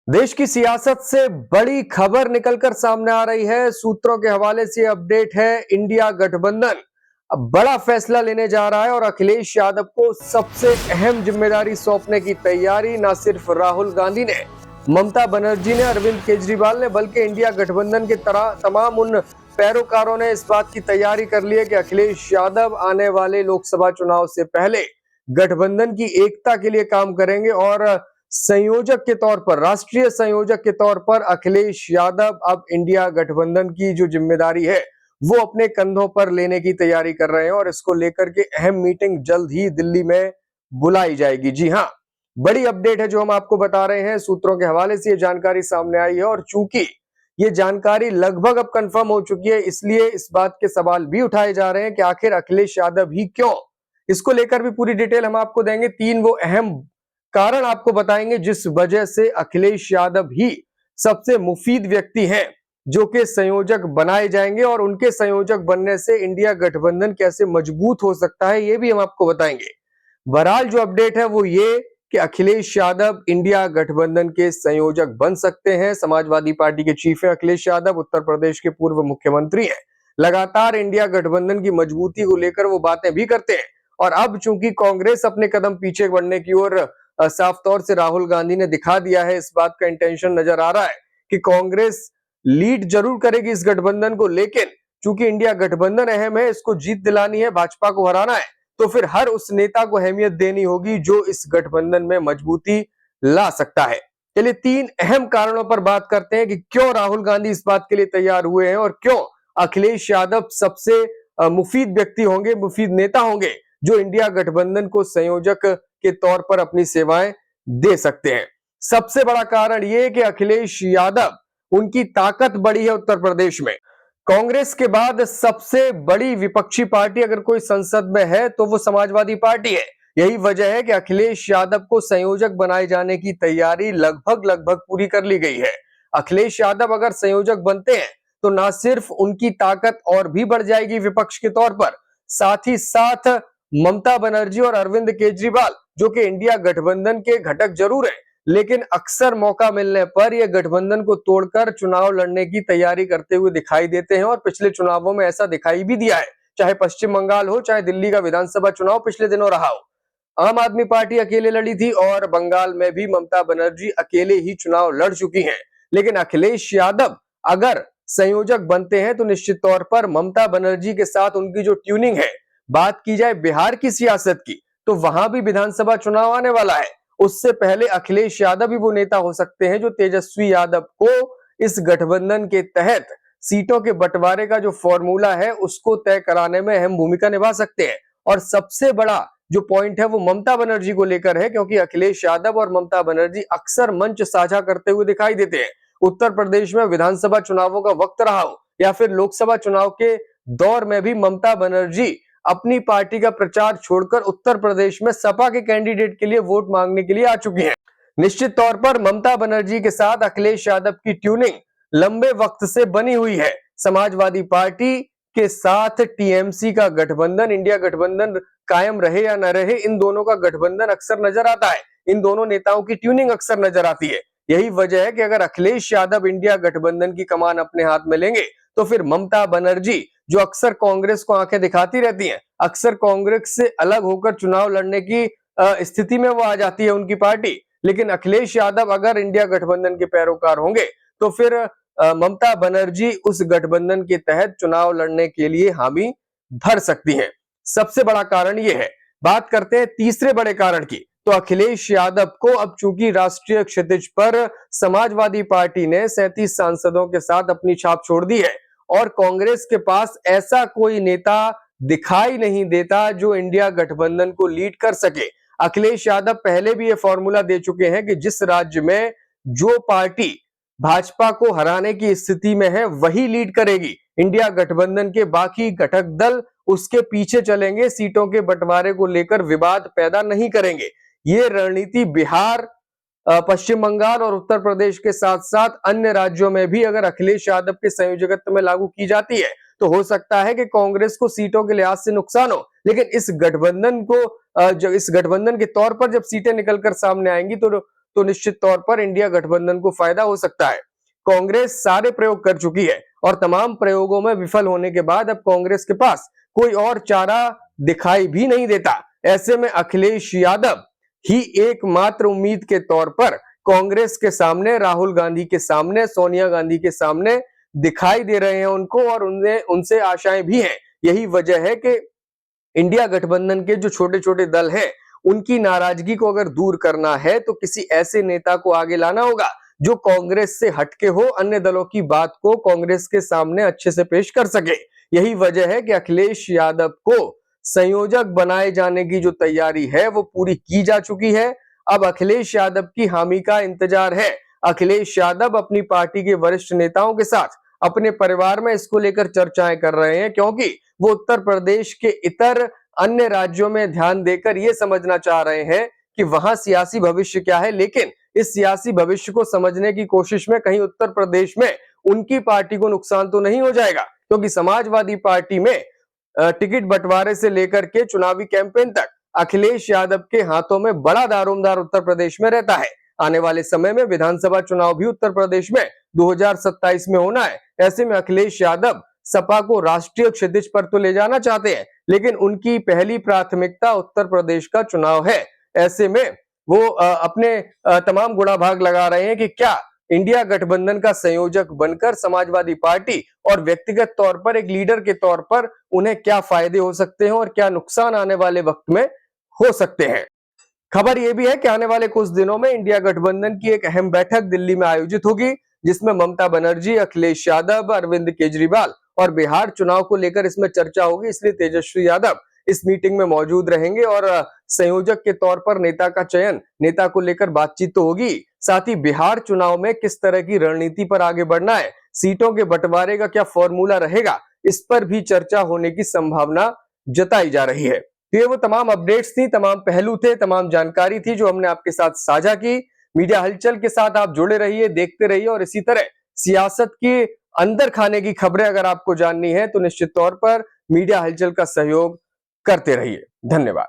देश की सियासत से बड़ी खबर निकलकर सामने आ रही है। सूत्रों के हवाले से अपडेट है। इंडिया गठबंधन अब बड़ा फैसला लेने जा रहा है और अखिलेश यादव को सबसे अहम जिम्मेदारी सौंपने की तैयारी न सिर्फ राहुल गांधी ने, ममता बनर्जी ने, अरविंद केजरीवाल ने, बल्कि इंडिया गठबंधन के तरह तमाम उन पैरोकारों ने इस बात की तैयारी कर ली है कि अखिलेश यादव आने वाले लोकसभा चुनाव से पहले गठबंधन की एकता के लिए काम करेंगे और संयोजक के तौर पर, राष्ट्रीय संयोजक के तौर पर अखिलेश यादव अब इंडिया गठबंधन की जो जिम्मेदारी है वो अपने कंधों पर लेने की तैयारी कर रहे हैं और इसको लेकर के अहम मीटिंग जल्द ही दिल्ली में बुलाई जाएगी। जी हां, बड़ी अपडेट है जो हम आपको बता रहे हैं। सूत्रों के हवाले से ये जानकारी सामने आई है और चूंकि ये जानकारी लगभग अब कंफर्म हो चुकी है, इसलिए इस बात के सवाल भी उठाए जा रहे हैं कि आखिर अखिलेश यादव ही क्यों। इसको लेकर भी पूरी डिटेल हम आपको देंगे। तीन वो अहम कारण आपको बताएंगे जिस वजह से अखिलेश यादव ही सबसे मुफीद व्यक्ति हैं जो कि संयोजक बनाए जाएंगे और उनके संयोजक बनने से इंडिया गठबंधन कैसे मजबूत हो सकता है ये भी हम आपको बताएंगे। बहरहाल जो अपडेट है वो ये कि अखिलेश यादव इंडिया गठबंधन के संयोजक बन सकते हैं। समाजवादी पार्टी के चीफ हैं अखिलेश यादव, उत्तर प्रदेश के पूर्व मुख्यमंत्री हैं। लगातार इंडिया गठबंधन की मजबूती को लेकर वो बातें भी करते हैं और अब चूंकि कांग्रेस अपने कदम पीछे बढ़ने की ओर साफ तौर से राहुल गांधी ने दिखा दिया है, इस बात का इंटेंशन नजर आ रहा है कि कांग्रेस लीड जरूर करेगी इस गठबंधन को, लेकिन चूंकि इंडिया गठबंधन अहम है, इसको जीत दिलानी है, भाजपा को हराना है, तो फिर हर उस नेता को अहमियत देनी होगी जो इस गठबंधन में मजबूती ला सकता है। चलिए तीन अहम कारणों पर बात करते हैं कि क्यों राहुल गांधी इस बात के लिए तैयार हुए हैं और क्यों अखिलेश यादव सबसे मुफीद व्यक्ति होंगे, मुफीद नेता होंगे जो इंडिया गठबंधन को संयोजक के तौर पर अपनी सेवाएं दे सकते हैं। सबसे बड़ा कारण यह कि अखिलेश यादव, उनकी ताकत बड़ी है उत्तर प्रदेश में। कांग्रेस के बाद सबसे बड़ी विपक्षी पार्टी अगर कोई संसद में है तो वो समाजवादी पार्टी है। यही वजह है कि अखिलेश यादव को संयोजक बनाए जाने की तैयारी लगभग पूरी कर ली गई है। अखिलेश यादव अगर संयोजक बनते हैं तो ना सिर्फ उनकी ताकत और भी बढ़ जाएगी विपक्ष के तौर पर, साथ ही साथ ममता बनर्जी और अरविंद केजरीवाल जो कि इंडिया गठबंधन के घटक जरूर है, लेकिन अक्सर मौका मिलने पर यह गठबंधन को तोड़कर चुनाव लड़ने की तैयारी करते हुए दिखाई देते हैं और पिछले चुनावों में ऐसा दिखाई भी दिया है। चाहे पश्चिम बंगाल हो, चाहे दिल्ली का विधानसभा चुनाव पिछले दिनों रहा हो, आम आदमी पार्टी अकेले लड़ी थी और बंगाल में भी ममता बनर्जी अकेले ही चुनाव लड़ चुकी हैं। लेकिन अखिलेश यादव अगर संयोजक बनते हैं तो निश्चित तौर पर ममता बनर्जी के साथ उनकी जो ट्यूनिंग है, बात की जाए बिहार की सियासत की तो वहां भी विधानसभा चुनाव आने वाला है। उससे पहले अखिलेश यादव भी वो नेता हो सकते हैं जो तेजस्वी यादव को इस गठबंधन के तहत सीटों के बंटवारे का जो फॉर्मूला है उसको तय कराने में अहम भूमिका निभा सकते हैं। और सबसे बड़ा जो पॉइंट है वो ममता बनर्जी को लेकर है, क्योंकि अखिलेश यादव और ममता बनर्जी अक्सर मंच साझा करते हुए दिखाई देते हैं। उत्तर प्रदेश में विधानसभा चुनावों का वक्त रहा हो या फिर लोकसभा चुनाव के दौर में भी ममता बनर्जी अपनी पार्टी का प्रचार छोड़कर उत्तर प्रदेश में सपा के कैंडिडेट के लिए वोट मांगने के लिए आ चुकी हैं। निश्चित तौर पर ममता बनर्जी के साथ अखिलेश यादव की ट्यूनिंग लंबे वक्त से बनी हुई है। समाजवादी पार्टी के साथ टीएमसी का गठबंधन, इंडिया गठबंधन कायम रहे या न रहे, इन दोनों का गठबंधन अक्सर नजर आता है। इन दोनों नेताओं की ट्यूनिंग अक्सर नजर आती है। यही वजह है कि अगर अखिलेश यादव इंडिया गठबंधन की कमान अपने हाथ में लेंगे तो फिर ममता बनर्जी जो अक्सर कांग्रेस को आंखें दिखाती रहती हैं, अक्सर कांग्रेस से अलग होकर चुनाव लड़ने की स्थिति में वो आ जाती है उनकी पार्टी। लेकिन अखिलेश यादव अगर इंडिया गठबंधन के पैरोकार होंगे तो फिर ममता बनर्जी उस गठबंधन के तहत चुनाव लड़ने के लिए हामी भर सकती हैं। सबसे बड़ा कारण यह है। बात करते हैं तीसरे बड़े कारण की, तो अखिलेश यादव को अब चूंकि राष्ट्रीय क्षितिज पर समाजवादी पार्टी ने 37 सांसदों के साथ अपनी छाप छोड़ दी है और कांग्रेस के पास ऐसा कोई नेता दिखाई नहीं देता जो इंडिया गठबंधन को लीड कर सके। अखिलेश यादव पहले भी यह फॉर्मूला दे चुके हैं कि जिस राज्य में जो पार्टी भाजपा को हराने की स्थिति में है वही लीड करेगी। इंडिया गठबंधन के बाकी घटक दल उसके पीछे चलेंगे, सीटों के बंटवारे को लेकर विवाद पैदा नहीं करेंगे। ये रणनीति बिहार, पश्चिम बंगाल और उत्तर प्रदेश के साथ साथ अन्य राज्यों में भी अगर अखिलेश यादव के संयोजकत्व में लागू की जाती है तो हो सकता है कि कांग्रेस को सीटों के लिहाज से नुकसान हो, लेकिन इस गठबंधन को, जब इस गठबंधन के तौर पर जब सीटें निकलकर सामने आएंगी तो तो निश्चित तौर पर इंडिया गठबंधन को फायदा हो सकता है। कांग्रेस सारे प्रयोग कर चुकी है और तमाम प्रयोगों में विफल होने के बाद अब कांग्रेस के पास कोई और चारा दिखाई भी नहीं देता। ऐसे में अखिलेश यादव ही एकमात्र उम्मीद के तौर पर कांग्रेस के सामने, राहुल गांधी के सामने, सोनिया गांधी के सामने दिखाई दे रहे हैं उनको, और उनसे आशाएं भी हैं। यही वजह है कि इंडिया गठबंधन के जो छोटे छोटे दल हैं, उनकी नाराजगी को अगर दूर करना है तो किसी ऐसे नेता को आगे लाना होगा जो कांग्रेस से हटके हो, अन्य दलों की बात को कांग्रेस के सामने अच्छे से पेश कर सके। यही वजह है कि अखिलेश यादव को संयोजक बनाए जाने की जो तैयारी है वो पूरी की जा चुकी है। अब अखिलेश यादव की हामी का इंतजार है। अखिलेश यादव अपनी पार्टी के वरिष्ठ नेताओं के साथ अपने परिवार में इसको लेकर चर्चाएं कर रहे हैं, क्योंकि वो उत्तर प्रदेश के इतर अन्य राज्यों में ध्यान देकर ये समझना चाह रहे हैं कि वहां सियासी भविष्य क्या है, लेकिन इस सियासी भविष्य को समझने की कोशिश में कहीं उत्तर प्रदेश में उनकी पार्टी को नुकसान तो नहीं हो जाएगा, क्योंकि समाजवादी पार्टी में टिकट बंटवारे से लेकर के चुनावी कैंपेन तक अखिलेश यादव के हाथों में बड़ा दारोमदार उत्तर प्रदेश में रहता है। आने वाले समय में विधानसभा चुनाव भी उत्तर प्रदेश में 2027 में होना है। ऐसे में अखिलेश यादव सपा को राष्ट्रीय क्षितिज पर तो ले जाना चाहते हैं, लेकिन उनकी पहली प्राथमिकता उत्तर प्रदेश का चुनाव है। ऐसे में वो अपने तमाम गुणाभाग लगा रहे हैं कि क्या इंडिया गठबंधन का संयोजक बनकर समाजवादी पार्टी और व्यक्तिगत तौर पर एक लीडर के तौर पर उन्हें क्या फायदे हो सकते हैं और क्या नुकसान आने वाले वक्त में हो सकते हैं। खबर यह भी है कि आने वाले कुछ दिनों में इंडिया गठबंधन की एक अहम बैठक दिल्ली में आयोजित होगी, जिसमें ममता बनर्जी, अखिलेश यादव, अरविंद केजरीवाल और बिहार चुनाव को लेकर इसमें चर्चा होगी। इसलिए तेजस्वी यादव इस मीटिंग में मौजूद रहेंगे और संयोजक के तौर पर नेता का चयन, नेता को लेकर बातचीत तो होगी। साथ ही बिहार चुनाव में किस तरह की रणनीति पर आगे बढ़ना है, सीटों के बंटवारे का क्या फॉर्मूला रहेगा, इस पर भी चर्चा होने की संभावना जताई जा रही है। तो ये वो तमाम अपडेट्स थी, तमाम पहलू थे, तमाम जानकारी थी जो हमने आपके साथ साझा की। मीडिया हलचल के साथ आप जुड़े रहिए, देखते रहिए, और इसी तरह सियासत की अंदर खाने की खबरें अगर आपको जाननी है तो निश्चित तौर पर मीडिया हलचल का सहयोग करते रहिए। धन्यवाद।